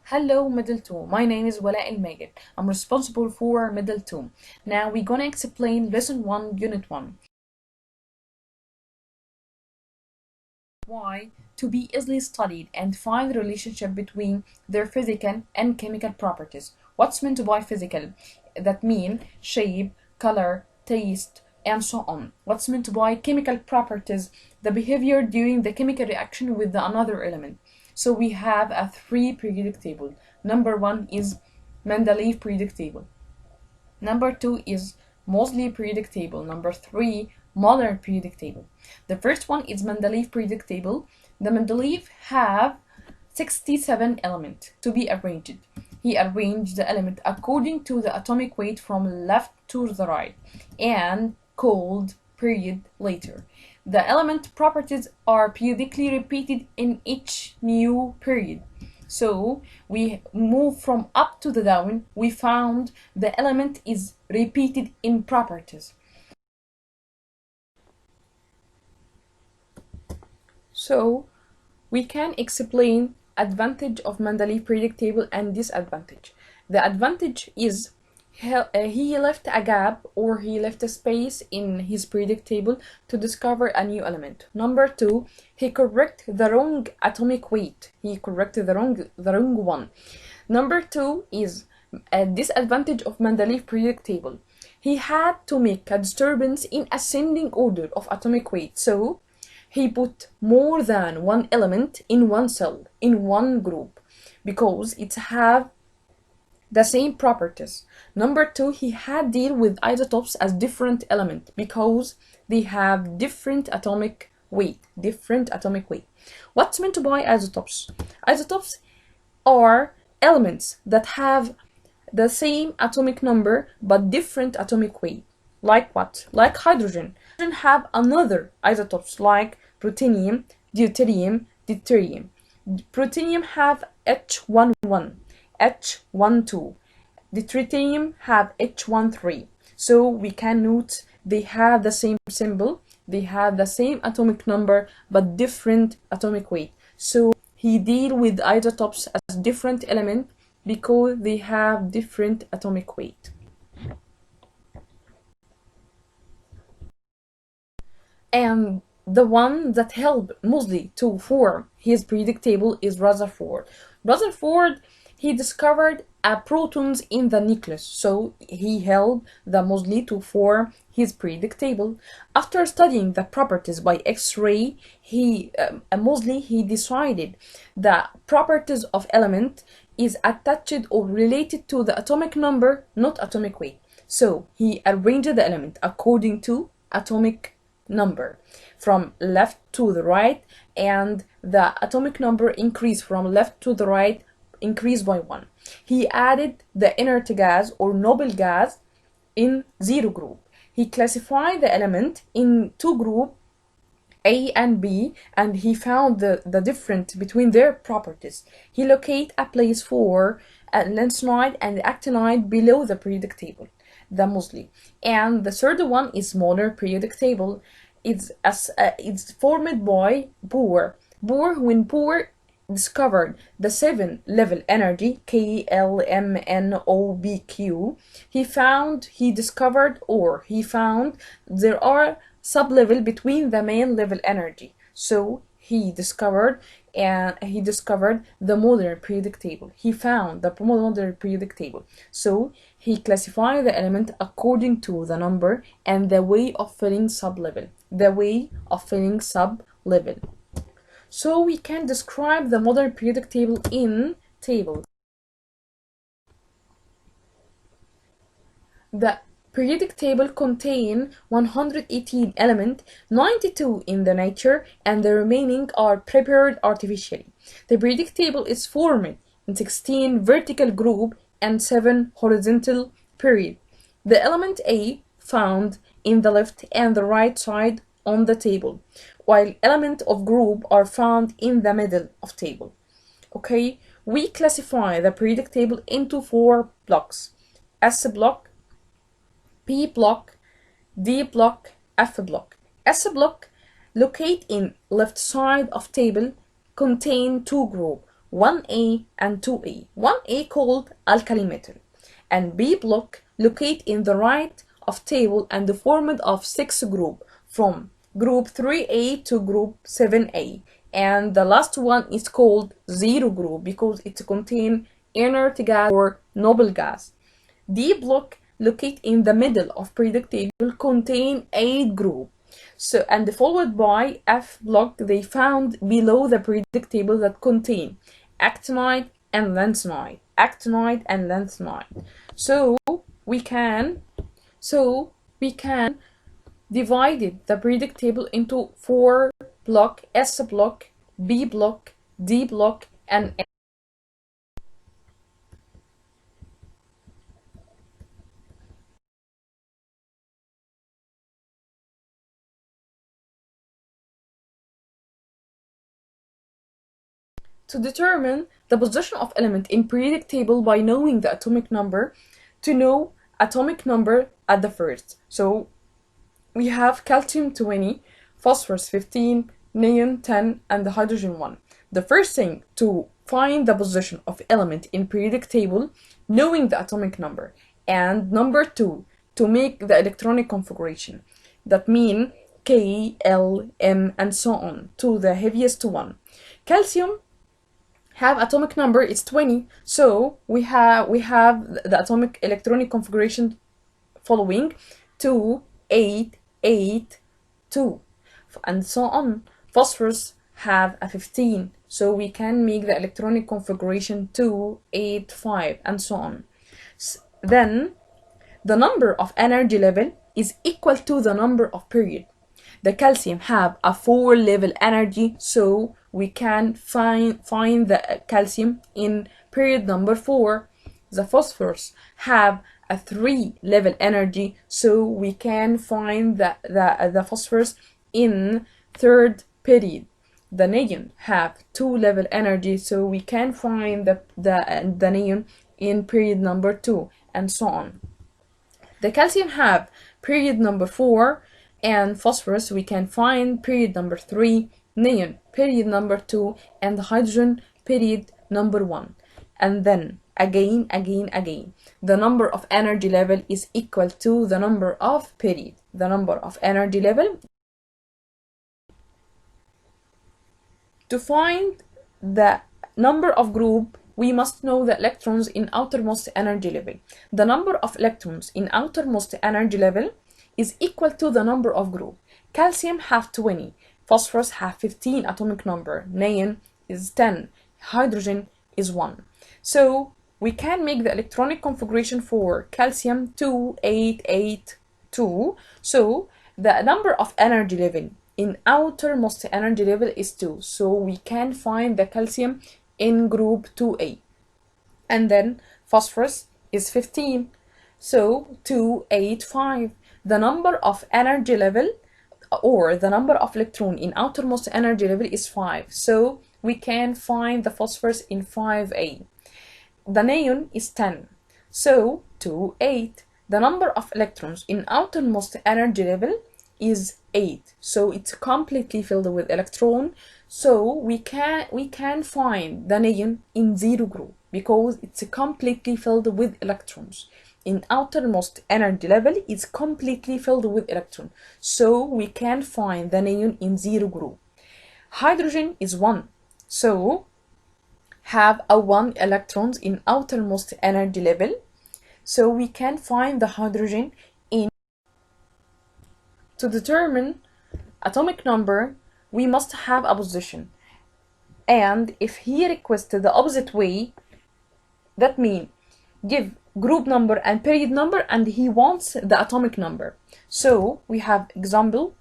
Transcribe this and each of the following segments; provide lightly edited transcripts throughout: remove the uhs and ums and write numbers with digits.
Hello, Middle 2. My name is Wala El Magid. I'm responsible for Middle 2. Now we're gonna explain Lesson 1, Unit 1. Why? To be easily studied and find the relationship between their physical and chemical properties. What's meant by physical? That mean shape, color, taste, and so on. What's meant by chemical properties? The behavior during the chemical reaction with the another element. So we have a three periodic table. Number one is Mendeleev periodic table. Number two is Moseley periodic table. Number three, modern periodic table. The first one is Mendeleev periodic table. The Mendeleev have 67 elements to be arranged. He arranged the element according to the atomic weight from left to the right and called period later. The element properties are periodically repeated in each new period. So we move from up to the down, we found the element is repeated in properties. So we can explain advantage of Mendeleev periodic table and disadvantage. The advantage is he left a gap or he left a space in his periodic table to discover a new element. Number two, he corrected the wrong atomic weight. He corrected the wrong one. Number two is a disadvantage of Mendeleev periodic table. He had to make a disturbance in ascending order of atomic weight. So he put more than one element in one cell, in one group, because it have the same properties. Number two, he had deal with isotopes as different element because they have different atomic weight. What's meant by isotopes? Isotopes are elements that have the same atomic number but different atomic weight. Like what? Like hydrogen. Hydrogen have another isotopes like protonium, deuterium, deuterium. Protonium have H11, H12. Deuterium have H13. So we can note they have the same symbol, they have the same atomic number but different atomic weight. So he deal with isotopes as different element because they have different atomic weight. And the one that helped Moseley to form his periodic table is Rutherford. Rutherford, he discovered protons in the nucleus, so he helped the Moseley to form his periodic table. After studying the properties by X-ray, Moseley he decided the properties of element is attached or related to the atomic number, not atomic weight. So he arranged the element according to atomic number from left to the right, and the atomic number increased from left to the right, increased by 1. He added the inert gas or noble gas in zero group. He classified the element in two groups, A and B, and he found the difference between their properties. He located a place for lanthanide and actinide below the periodic table, the Moseley. And the third one is modern periodic table. It's formed by Bohr. When Bohr discovered the 7-level energy KLMNOBQ, he found there are sub-level between the main level energy. So he discovered the modern periodic table. He found the modern periodic table. So he classified the element according to the number and the way of filling sub-level. So we can describe the modern periodic table in tables. The periodic table contains 118 elements, 92 in the nature, and the remaining are prepared artificially. The periodic table is formed in 16 vertical groups and 7 horizontal periods. The element A found in the left and the right side on the table, while elements of group are found in the middle of table. Okay, we classify the periodic table into 4 blocks: S block, P block, D block, F block. S block, located in left side of table, contain 2 groups. 1A and 2A. 1A called alkali metal, and B block locate in the right of table and formed of 6 group from group 3A to group 7A, and the last one is called 0 group because it contains inert gas or noble gas. D block locate in the middle of periodic table contain 8 group. So, and followed by F block, they found below the periodic table that contain actinide and lanthanide, actinide and lanthanide. So we can divide the periodic table into 4 block: S block, B block, D block, and F. To determine the position of element in periodic table by knowing the atomic number, to know atomic number at the first. So we have calcium 20, phosphorus 15, neon 10, and the hydrogen 1. The first thing to find the position of element in periodic table, knowing the atomic number. And number 2, to make the electronic configuration. That mean K, L, M, and so on, to the heaviest one. Calcium have atomic number is 20, so we have the atomic electronic configuration following 2, 8, 8, 2, and so on. Phosphorus have a 15, so we can make the electronic configuration 2, 8, 5, and so on. Then the number of energy level is equal to the number of period. The calcium have a 4-level energy, so we can find the calcium in period number 4. The phosphorus have a 3-level energy, so we can find the phosphorus in 3rd period. The neon have 2-level energy, so we can find the neon in period number 2, and so on. The calcium have period number 4, and phosphorus we can find period number 3, neon period number 2, and hydrogen period number 1. And then again, the number of energy level is equal to the number of period. The number of energy level. To find the number of group, we must know the electrons in outermost energy level. The number of electrons in outermost energy level is equal to the number of group. Calcium have 20, phosphorus have 15 atomic number, neon is 10, hydrogen is 1. So we can make the electronic configuration for calcium 2882. So the number of energy level in outermost energy level is 2. So we can find the calcium in group 2A. And then phosphorus is 15. So 285. The number of energy level or the number of electron in outermost energy level is 5. So we can find the phosphorus in 5A. The neon is 10. So 28. The number of electrons in outermost energy level is 8. So it's completely filled with electron. So we can find the neon in 0 group because it's completely filled with electrons. In outermost energy level is completely filled with electron, so we can find the neon in 0 group. Hydrogen is 1, so have a 1 electrons in outermost energy level, so we can find the hydrogen in. To determine atomic number, we must have a position, and if he requested the opposite way, that means give group number and period number, and he wants the atomic number. So we have example: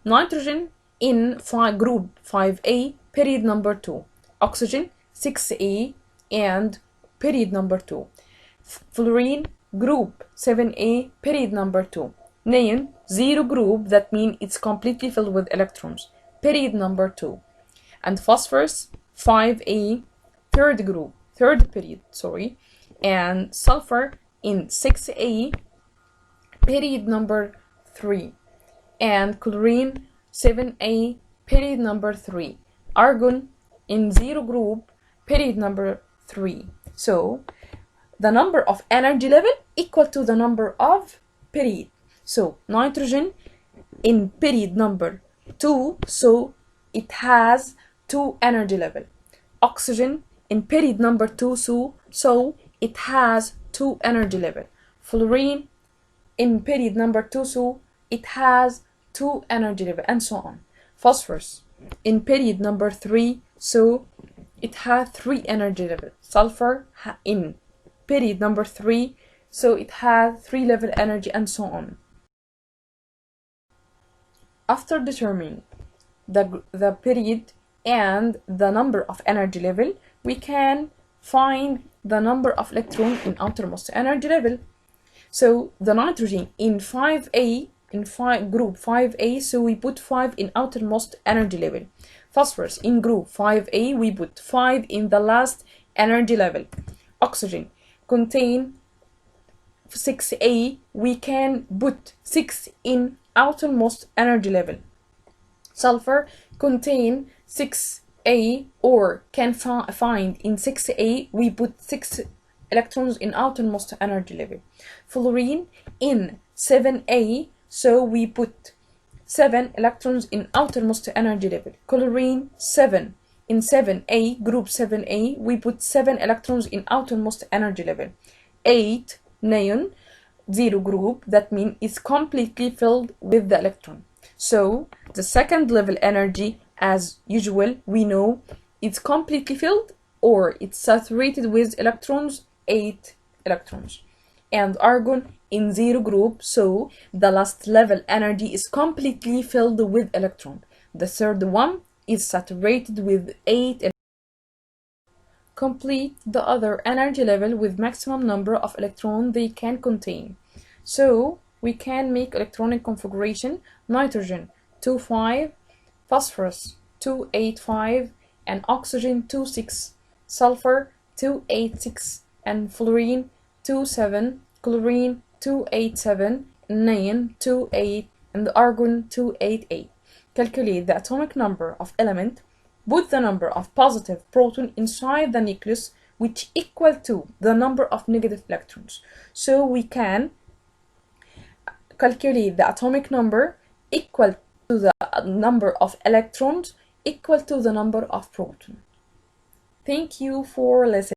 nitrogen in group 5A, period number 2, oxygen 6A and period number 2, fluorine group 7A, period number 2, neon 0 group, that means it's completely filled with electrons, period number 2, and phosphorus 5A, third period, and sulfur in 6A, period number 3, and chlorine 7A, period number 3, argon in 0 group, period number 3. So the number of energy level equal to the number of period. So nitrogen in period number 2, so it has 2 energy level. Oxygen in period number 2, so it has 2 energy level. Fluorine in period number 2, so it has 2 energy level, and so on. Phosphorus in period number 3, so it has 3 energy level. Sulfur in period number 3, so it has 3 level energy, and so on. After determining the period and the number of energy level, we can find the number of electrons in outermost energy level. So the nitrogen in 5A, in group 5A, so we put 5 in outermost energy level. Phosphorus in group 5A, we put 5 in the last energy level. Oxygen contain 6A, we can put 6 in outermost energy level. Sulfur contain 6A, or can find in 6A, we put 6 electrons in outermost energy level. Fluorine in 7A, so we put 7 electrons in outermost energy level. Chlorine 7 in 7A, group 7A, we put 7 electrons in outermost energy level. 8 neon, 0 group, that means it's completely filled with the electron. So the second level energy, as usual, we know it's completely filled or it's saturated with electrons, 8 electrons. And argon in 0 group, so the last level energy is completely filled with electron. The third one is saturated with 8 electrons. Complete the other energy level with maximum number of electrons they can contain. So we can make electronic configuration: nitrogen 2,5, phosphorus 2,8,5, and oxygen 2,6, sulfur 2,8,6, and fluorine 2,7, chlorine 2,8,7, neon 2,8, and argon 2,8,8. Calculate the atomic number of element. Put the number of positive proton inside the nucleus, which equal to the number of negative electrons. So we can calculate the atomic number equal to the number of electrons equal to the number of proton. Thank you for listening.